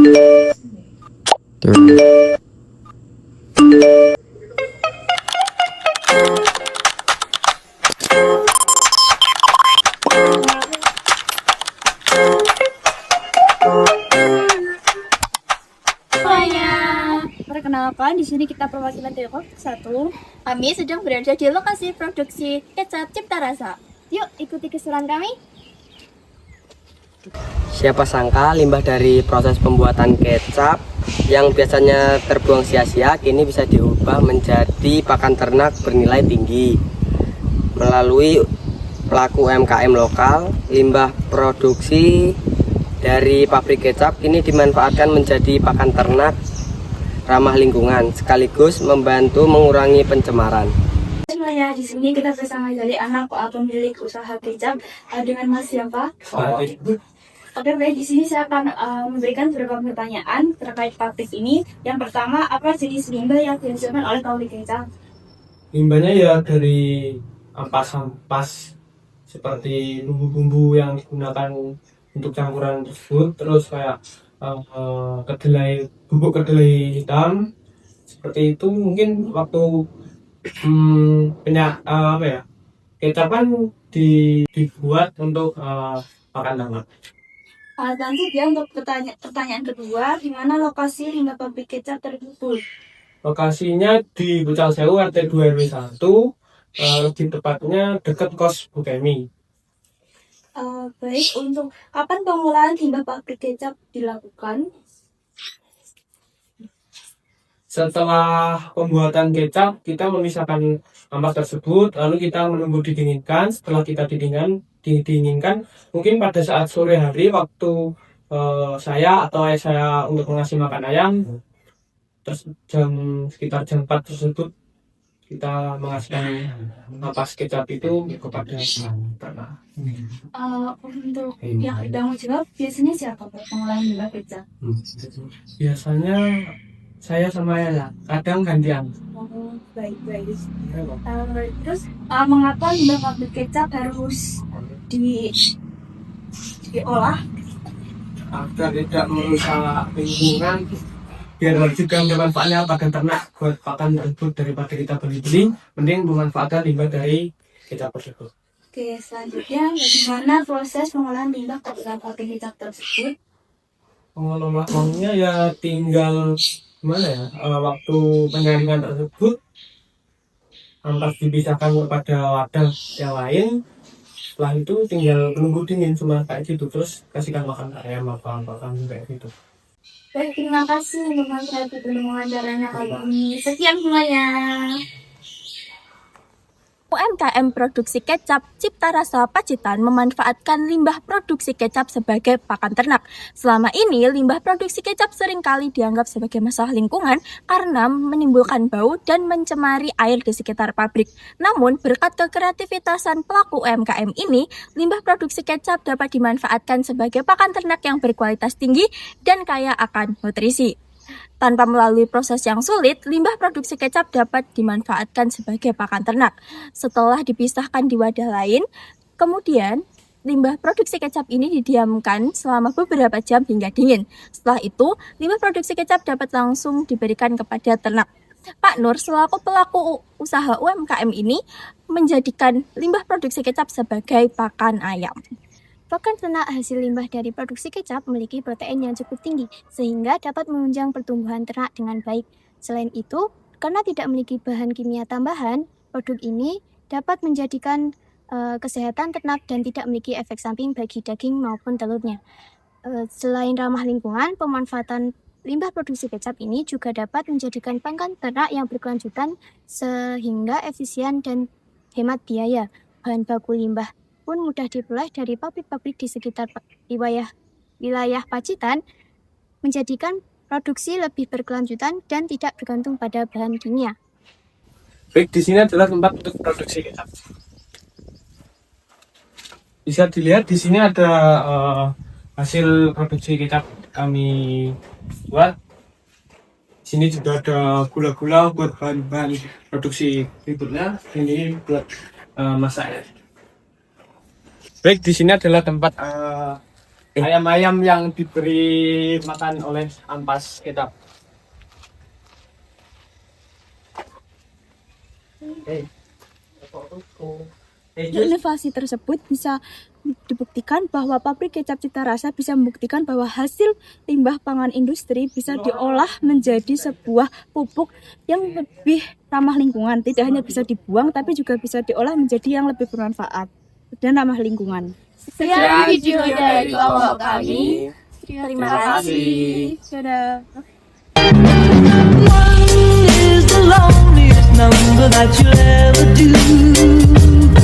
three. Perkenalkan, di sini kita perwakilan dari kelompok 1. Kami sedang berada di lokasi produksi kecap Cipta Rasa. Yuk, ikuti keseruan kami. Siapa sangka limbah dari proses pembuatan kecap yang biasanya terbuang sia-sia kini bisa diubah menjadi pakan ternak bernilai tinggi. Melalui pelaku UMKM lokal, limbah produksi dari pabrik kecap kini dimanfaatkan menjadi pakan ternak ramah lingkungan sekaligus membantu mengurangi pencemaran. Semuanya, di sini kita bersama dari anak pemilik usaha kecap dengan Mas siapa? Oke, baik. Di sini saya akan memberikan beberapa pertanyaan terkait pabrik ini. Yang pertama, apa jenis limbah yang dihasilkan oleh pabrik kecap? Limbahnya ya dari ampas-ampas seperti bumbu-bumbu yang digunakan untuk campuran tersebut, terus kayak kedelai, bubuk kedelai hitam seperti itu. Mungkin waktu kecap kan dibuat untuk makan ternak. Lanjut ya untuk pertanyaan kedua, di mana lokasi limbah pabrik kecap terkumpul? Lokasinya di Bucal Sewu RT 2 RW 1, lebih tepatnya dekat kos Bu Kemi. Baik, untuk kapan pengolahan limbah pabrik kecap dilakukan? Setelah pembuatan kecap, kita memisahkan ampas tersebut, lalu kita menunggu didinginkan. Setelah kita didinginkan, mungkin pada saat sore hari waktu saya atau ayah saya untuk mengasih makan ayam, terus sekitar jam 4 tersebut kita mengasihkan ampas kecap itu kepada tanah. Untuk yang bertanggung jawab biasanya siapa pengolahan limbah kecap? Biasanya saya sama ayah, kadang gantian. Baik. Terus mengapa limbah pabrik kecap harus diolah? Agar tidak merusak lingkungan, biar juga manfaatnya pakan ternak buat pakan tersebut daripada kita beli-beli, mending memanfaatkan limbah dari kecap tersebut. Oke, selanjutnya bagaimana proses pengolahan limbah pabrik kecap tersebut? Pengolahannya ya tinggal waktu penyaringan tersebut ampas dipisahkan kepada wadah yang lain. Setelah itu tinggal menunggu dingin cuma kayak gitu, terus kasihkan makan ayam makan kayak gitu. Baik, terima kasih untuk wawancaranya kali ini. Sekian semuanya. UMKM produksi kecap Cipta Rasa Pacitan memanfaatkan limbah produksi kecap sebagai pakan ternak. Selama ini, limbah produksi kecap seringkali dianggap sebagai masalah lingkungan karena menimbulkan bau dan mencemari air di sekitar pabrik. Namun, berkat kekreativitasan pelaku UMKM ini, limbah produksi kecap dapat dimanfaatkan sebagai pakan ternak yang berkualitas tinggi dan kaya akan nutrisi. Tanpa melalui proses yang sulit, limbah produksi kecap dapat dimanfaatkan sebagai pakan ternak. Setelah dipisahkan di wadah lain, kemudian limbah produksi kecap ini didiamkan selama beberapa jam hingga dingin. Setelah itu, limbah produksi kecap dapat langsung diberikan kepada ternak. Pak Nur, selaku pelaku usaha UMKM ini, menjadikan limbah produksi kecap sebagai pakan ayam. Pakan ternak hasil limbah dari produksi kecap memiliki protein yang cukup tinggi, sehingga dapat menunjang pertumbuhan ternak dengan baik. Selain itu, karena tidak memiliki bahan kimia tambahan, produk ini dapat menjadikan kesehatan ternak dan tidak memiliki efek samping bagi daging maupun telurnya. Selain ramah lingkungan, pemanfaatan limbah produksi kecap ini juga dapat menjadikan pakan ternak yang berkelanjutan sehingga efisien dan hemat biaya. Bahan baku limbah pun mudah diperoleh dari pabrik-pabrik di sekitar wilayah Pacitan, menjadikan produksi lebih berkelanjutan dan tidak bergantung pada bahan kimia. Baik, di sini adalah tempat untuk produksi kecap. Bisa dilihat di sini ada hasil produksi kecap kami buat. Di sini juga ada gula-gula buat bahan-bahan produksi berikutnya. Ini buat masak. Baik, di sini adalah tempat ayam-ayam yang diberi makan oleh ampas kecap. Inovasi tersebut bisa dibuktikan bahwa pabrik kecap Cita Rasa bisa membuktikan bahwa hasil limbah pangan industri bisa diolah menjadi sebuah pupuk yang lebih ramah lingkungan. Tidak hanya bisa dibuang, tapi juga bisa diolah menjadi yang lebih bermanfaat dan ramah lingkungan. Sekian video dari kelompok kami. Terima kasih. Dadah. One is the loneliest number that you'll ever do.